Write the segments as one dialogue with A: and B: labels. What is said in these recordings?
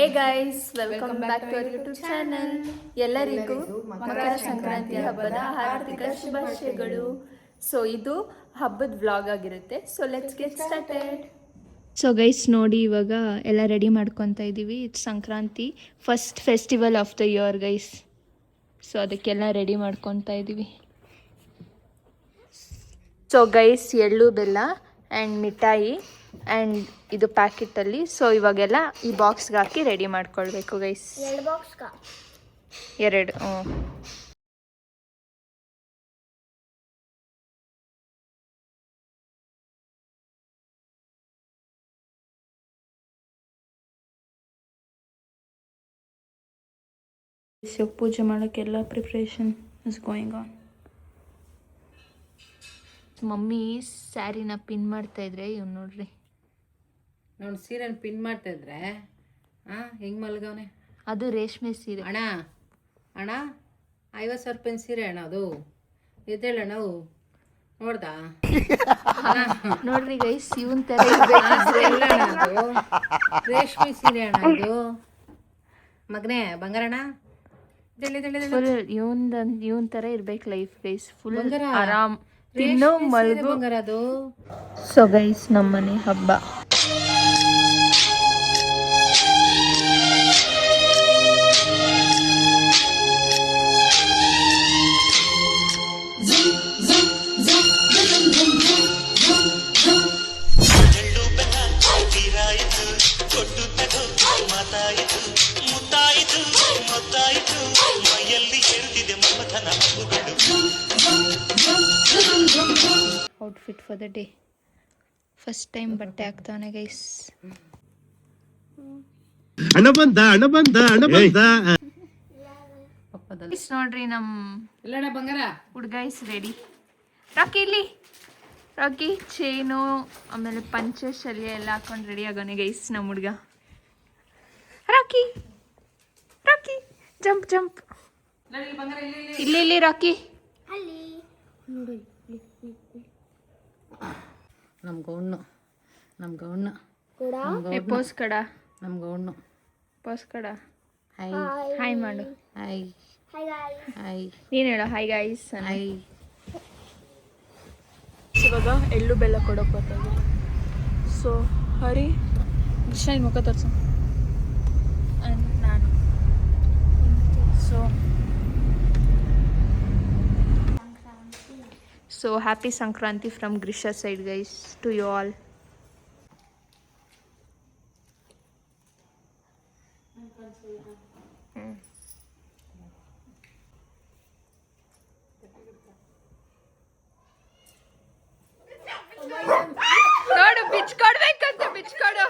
A: Hey guys, welcome back to our YouTube channel. ಎಲ್ಲರಿಗೂ ಮಕರ ಸಂಕ್ರಾಂತಿ ಹಬ್ಬದ ಹಾರ್ದಿಕ ಶುಭಾಶಯಗಳು. ಸೊ ಇದು ಹಬ್ಬದ ವ್ಲಾಗ್ ಆಗಿರುತ್ತೆ. So let's get started. So guys ನೋಡಿ, ಇವಾಗ ಎಲ್ಲ ರೆಡಿ ಮಾಡ್ಕೊತಾ ಇದ್ದೀವಿ. It's Sankranti, first festival of the year guys. So ಅದಕ್ಕೆಲ್ಲ ರೆಡಿ ಮಾಡ್ಕೊತಾ ಇದ್ದೀವಿ. ಸೊ ಗೈಸ್, ಎಳ್ಳು ಬೆಲ್ಲ ಆ್ಯಂಡ್ ಮಿಠಾಯಿ ಆ್ಯಂಡ್ ಇದು ಪ್ಯಾಕೆಟಲ್ಲಿ. ಸೊ ಇವಾಗೆಲ್ಲ ಈ ಬಾಕ್ಸ್ಗೆ ಹಾಕಿ ರೆಡಿ ಮಾಡ್ಕೊಳ್ಬೇಕು ಗೈಸ್. ಎರಡು ಸೊ ಪೂಜೆ ಮಾಡೋಕ್ಕೆಲ್ಲ preparation is going on. Mummy ಸ್ಯಾರಿನ pin ಮಾಡ್ತಾ ಇದ್ರೆ ಇವ್ನು ನೋಡ್ರಿ,
B: ನೋಡಿ ಸೀರೆನ ಪಿನ್ ಮಾಡ್ತಾ ಇದ್ರೆ ಹೆಂಗ್ ಮಲ್ಗವನೆ.
A: ಅದು ರೇಷ್ಮೆ ಸೀರೆ.
B: ಅಣ್ಣ ಅಣ್ಣ 50,000 ರೂಪಾಯಿ ಸೀರೆ ಅಣ್ಣ, ಅದು ಎದ್ದೇಳಣ್ಣ. ನೋಡ್ದಾ
A: ನೋಡ್ರಿ ಗೈಸ್, ಇವನ್ ತರ
B: ರೇಷ್ಮೆ ಸೀರೆ ಅಣ್ಣ ಇದು. ಮಗನೇ ಬಂಗಾರಣ್ಣ,
A: ಇವನ್ ತರ ಇರ್ಬೇಕು ಲೈಫ್ ಗೈಸ್. ಫುಲ್ ಆರಾಮ್, ತಿನ್ನು ಮಲ್ಗು
B: ಬಂಗಾರ ಅದು.
A: ಸೊ ಗೈಸ್, ನಮ್ಮನೆ ಹಬ್ಬ. Outfit for the day. First time ಬಟ್ಟೆ ಹಾಕ್ತಾನೆ ಗೈಸ್. ನೋಡ್ರಿ ನಮ್
B: ಬಂಗಾರ
A: ಹುಡ್ಗ ಇಸ್ ರೆಡಿ. ರಾಕಿ ಇಲ್ಲಿ, ರಾಕಿ ಚೈನು ಆಮೇಲೆ ಪಂಚೆ ಶಲ್ಯ ಎಲ್ಲ ಹಾಕೊಂಡು ರೆಡಿ ಆಗೋನೆ ಗೈಸ್ ನಮ್ಮ ಹುಡ್ಗ. Rocky Rocky jump jump. ಇಲ್ಲಿ ರಾಕಿ.
B: ನಮ್ ಗೌಣ್ಣು
A: ಪೋಸ್ ಕಡ,
B: ನಮ್ ಗೌಣ್ಣು
A: ಪೋಸ್ ಕಡ.
B: ಹಾಯ್
A: ಹಾಯ್ ಮಾಡು.
B: ಹಾಯ್ ಹಾಯ್
A: ನೀನು ಹೇಳು ಹಾಯ್ ಗೈಸ್.
B: ಹಾಯ್.
A: ಇವಾಗ ಎಳ್ಳು ಬೆಲ್ಲ ಕೊಡೋಕೆ ಬರ್ತಾಯಿದೆ. ಸೊ ಹರಿ ಕೃಷ್ಣ ಮುಖ ತೋರಿಸು. ಆ್ಯಂಡ್ ನಾನು So happy Sankranti from Grisha side guys to you all. ನೋಡು ಬಿಚ್ಕೊಡ್ಬೇಕಂತ ಬಿಚ್ಕೊಡು.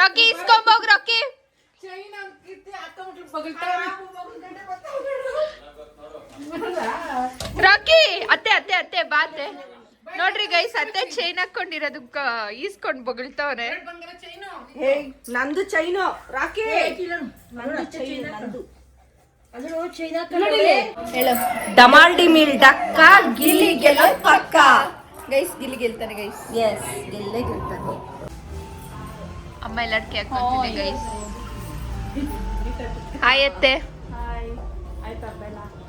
A: ರಾಕಿ ಇಸ್ಕೊಂಬೋಗ್ ರಾಕಿ. ರಾಕಿ ಅತ್ತೆ ಅತ್ತೆ ಅತ್ತೆ ಬಾತೆ ನೋಡ್ರಿ ಗೈಸ್, ಅತ್ತೆ ಚೈನ್ ಹಾಕೊಂಡಿರೋದು ಈಸ್ಕೊಂಡ್ ಬೊಗಳ್ತವ್ರೆ.
C: ನಂದು ಚೈನು ರಾಕಿ, ನಂದು ಚೈನು ನಂದು. ಡಮಾಲ್ಡಿ ಮಿಲ್ ಡಕ್ಕ, ಗಿಲ್ಲಿ ಗೆಲ್ಲೋ ಪಕ್ಕ
A: ಗೈಸ್. ಗಿಲ್ಲಿ ಗೆಲ್ತಾನೆ ಗೈಸ್.
C: ಎಸ್, ಗೆಲ್ಲೇ ಗೆಲ್ತಾನೆ.
A: ಅಮ್ಮ ಎಲ್ಲಡ್ಕೆ ಹಾಕೊಂತೀನಿ ಗೈಸ್. ಹಾಯ್ ಅತ್ತೆ.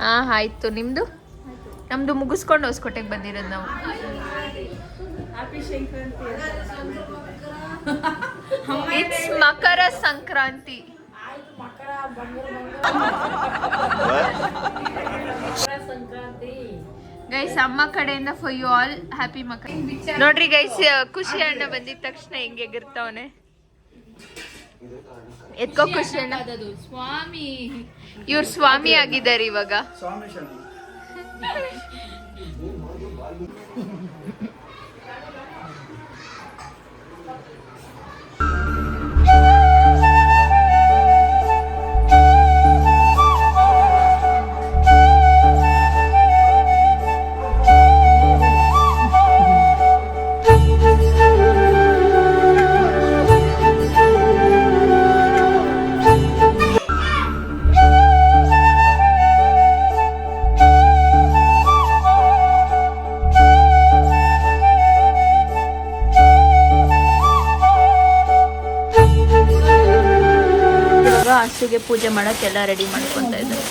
A: ಹಾ ಆಯ್ತು. ನಿಮ್ದು? ನಮ್ದು ಮುಗಿಸ್ಕೊಂಡು ಹೊಸಕೋಟೆಗೆ ಬಂದಿರೋದು ನಾವು. It's Makar Sankranti guys. ಅಮ್ಮ ಕಡೆಯಿಂದ for you all happy Makar. ನೋಡ್ರಿ ಗೈಸ್, ಖುಷಿ ಅಣ್ಣ ಬಂದಿದ ತಕ್ಷಣ ಹೆಂಗೆ ಎಗಿರ್ತಾವನೆ. ಎತ್ಕೋ ಖುಷಿ ಅಣ್ಣ. ಸ್ವಾಮಿ, ಇವ್ರು ಸ್ವಾಮಿ ಆಗಿದ್ದಾರೆ ಇವಾಗ. ಹಸುಗೆ ಪೂಜೆ ಮಾಡೋಕ್ಕೆಲ್ಲ ರೆಡಿ ಮಾಡ್ಕೊತಾ ಇದ್ದಾರೆ.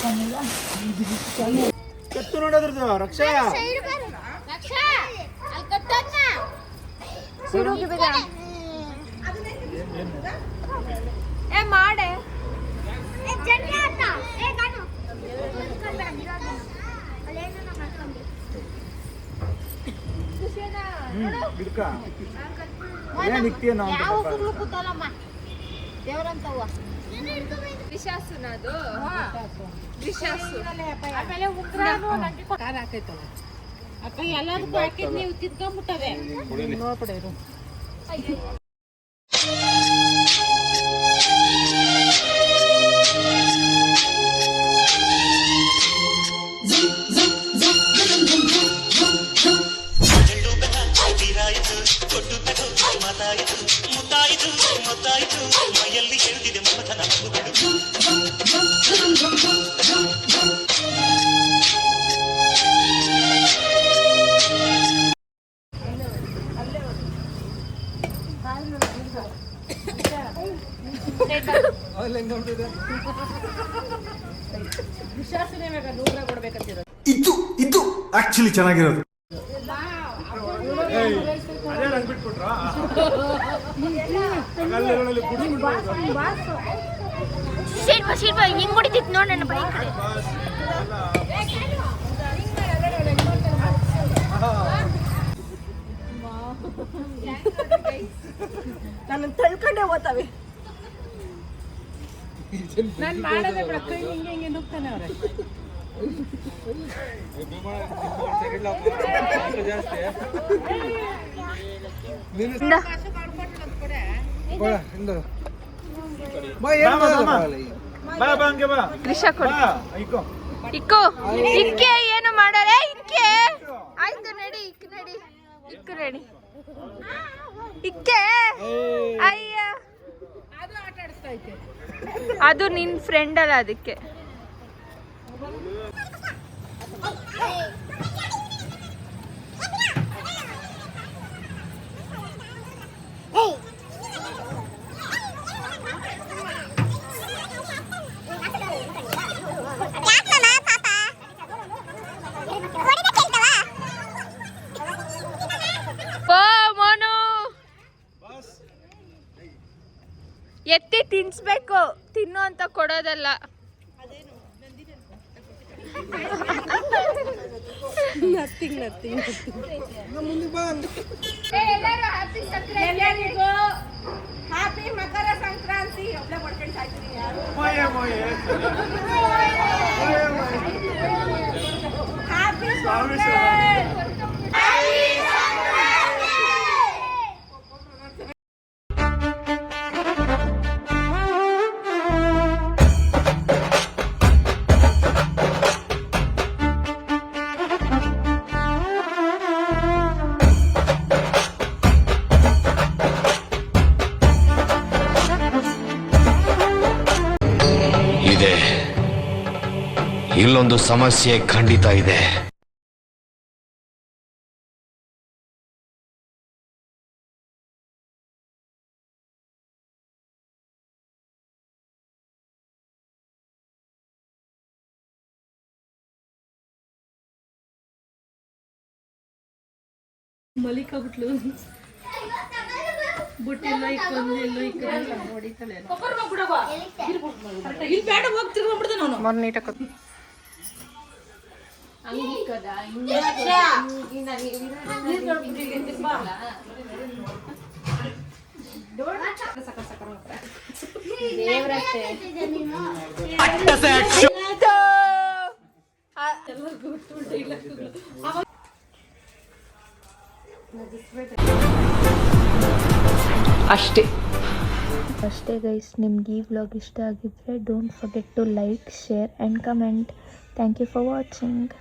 D: ಕೆತ್ತು ನೋಡೋದ್ರದ್ದು ರಕ್ಷಾ
A: ಮಾಡೆ
D: ಇದಕ್ಕ ಏನ್ ಇಕ್ತಿಯ ನಾವು
A: ವಿಶಾಸುನದು
B: ಅಕ್ಕ ಎಲ್ಲದಕ್ಕೂ ಹಾಕಿದ್ ನೀವು ತಿನ್ಕೊಂಡ್ಬಿಟ್ಟವೆ ನೋಡ್ಬಿಡಿರು.
E: ಇದು ಆಕ್ಚುಲಿ ಚೆನ್ನಾಗಿರೋದು.
A: ಹಿಂಗ್ ಕುಡಿತಿತ್ತು ನೋಡ್ ನನ್ನ ಬೈಕ್ ಕಡೆ.
C: ನನ್ನ ತಳ್ಕೊಂಡೆ ಓದ್ತವೆ.
B: ನಾನು ಮಾಡೋದೇ ಬಿಡ ಕೈ ಹಿಂಗೆ ನುಗ್ತಾನೆ ಅವ್ರೆ.
A: ಇಕ್ಕೋ ಇಕ್ಕೆ ಏನು ಮಾಡಾರೆ ಇಕ್ಕೆ ಆಯ್ತು ನಡಿ ನಡಿ ಇಕ್ಕು ನಡಿ ಇಕ್ಕೆ ಅಯ್ಯ ಅದು ನಿನ್ ಫ್ರೆಂಡ್ ಅಲ್ಲ ಅದಕ್ಕೆ. ಎತ್ತಿ ತಿನ್ಸ್ಬೇಕು, ತಿನ್ನು ಅಂತ ಕೊಡೋದಲ್ಲ.
C: ಹ್ಯಾಪಿ ಮಕರ ಸಂಕ್ರಾಂತಿ.
F: ಇದೆ, ಇಲ್ಲೊಂದು ಸಮಸ್ಯೆ ಖಂಡಿತ ಇದೆ.
B: ಮಲಿಕಾಬಿಟ್ಲು ಬುಟ್ಟಿಲ್ಲ ಇಕ್ಕೊಂದಿಲ್ಲ ಇಕ್ಕೊಂದಿಲ್ಲ ನೋಡಿತಾಳೆ. ಇಲ್ಲಿ ಬೇಡ ಹೋಗಿ ತಿರ್ಕೊಂಡ್ಬಿಡ್ದೆ ನಾನು.
A: ಮೊನ್ನೆ ನೀಟಾಕ
B: ಅಷ್ಟೇ
A: ಗೈಸ್. ನಿಮ್ಗೆ ಈ ವ್ಲಾಗ್ ಇಷ್ಟ ಆಗಿದ್ರೆ don't forget to like, share and comment. Thank you for watching.